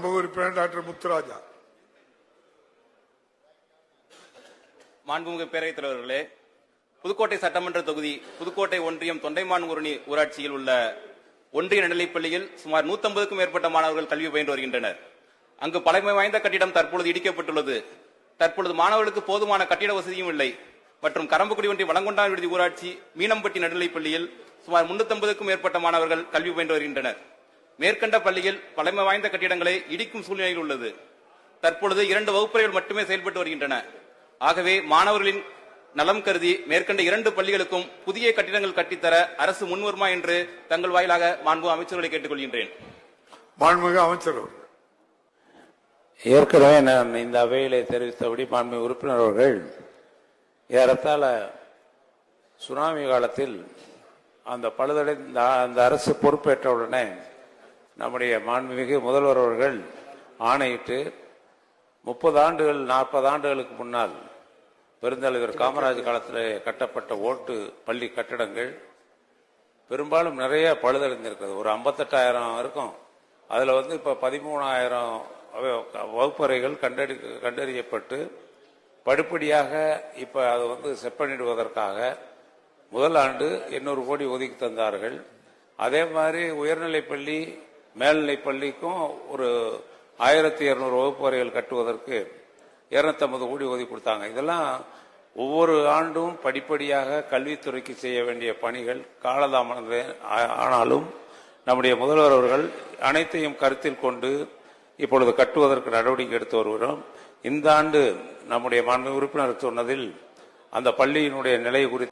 மாண்புமிகு உறுப்பினர் டாக்டர் முத்துராஜா. மாண்புமிகு பேரவைத் தலைவர்களே, புதுக்கோட்டை சட்டமன்ற தொகுதி புதுக்கோட்டை ஒன்றியம் தொண்டைமான்குரணி ஊராட்சியில் உள்ள ஒன்றிய நடுநிலைப்பள்ளியில் சுமார் 150க்கும் மேற்பட்ட மாணவர்கள் கல்வி பயின்று வருகின்றனர். அங்கு பழமை வாய்ந்த கட்டிடம் தற்பொழுது இடிக்கப்பட்டுள்ளது. தற்பொழுது மாணவர்களுக்கு போதுமான கட்டிட வசதியும் இல்லை. மற்றும் கரம்பக்குடி ஒன்றிய வளங்கொண்டான் விடுதி ஊராட்சி மீனம்பட்டி நடுநிலைப்பள்ளியில் சுமார் 350க்கும் மேற்பட்ட மாணவர்கள் கல்வி பயின்று வருகின்றனர். மேற்கண்ட பள்ளியில் பழமை வாய்ந்த கட்டிடங்களை இடிக்கும் சூழ்நிலையில் உள்ளது. தற்பொழுது 2 வகுப்பறைகள் மட்டுமே செயல்பட்டு வருகின்றன. ஆகவே மாணவர்களின் நலம் கருதி மேற்கண்ட 2 பள்ளிகளுக்கும் புதிய கட்டிடங்கள் கட்டித்தர அரசு முன்வருமா என்று தங்கள் வாயிலாக மாண்பு அமைச்சர்களை கேட்டுக்கொள்கின்றேன். மாண்புமிகு அமைச்சர். ஏற்கனவே நான் இந்த அவையிலே தெரிவித்தபடி மாண்புமிகு உறுப்பினர் அவர்கள் ஏறத்தாழ சுனாமி காலத்தில் அந்த பழுதடைந்த அந்த அரசு பொறுப்பேற்றவுடனே நம்முடைய மாண்புமிகு முதல்வர் அவர்கள் ஆணையிட்டு 30 ஆண்டுகள் 40 ஆண்டுகளுக்கு முன்னால் பெருந்தலைவர் காமராஜ் காலத்தில் கட்டப்பட்ட ஓட்டு பள்ளி கட்டடங்கள் பெரும்பாலும் நிறைய பழுதடைந்திருக்கிறது. ஒரு 58,000 இருக்கும். அதில் இப்போ 13,000 வகுப்பறைகள் கண்டறியப்பட்டு படிப்படியாக இப்போ அது செப்பனிடுவதற்காக முதல் ஆண்டு 800 கோடி ஒதுக்கி தந்தார்கள். அதே மாதிரி உயர்நிலைப்பள்ளி மேல்நிலைப்பள்ளிக்கும் ஒரு 1200 வகுப்பறைகள் கட்டுவதற்கு 250 கோடி ஒதுக்கி கொடுத்தாங்க. இதெல்லாம் ஒவ்வொரு ஆண்டும் படிப்படியாக கல்வித்துறைக்கு செய்ய வேண்டிய பணிகள் காலதாமதம் ஆனாலும் நம்முடைய முதல்வர் அவர்கள் அனைத்தையும் கருத்தில் கொண்டு இப்பொழுது கட்டுவதற்கு நடவடிக்கை எடுத்து வருகிறோம். இந்த ஆண்டு நம்முடைய மாண்புமிகு உறுப்பினர் சொன்னதில் அந்த பள்ளியினுடைய நிலை குறித்து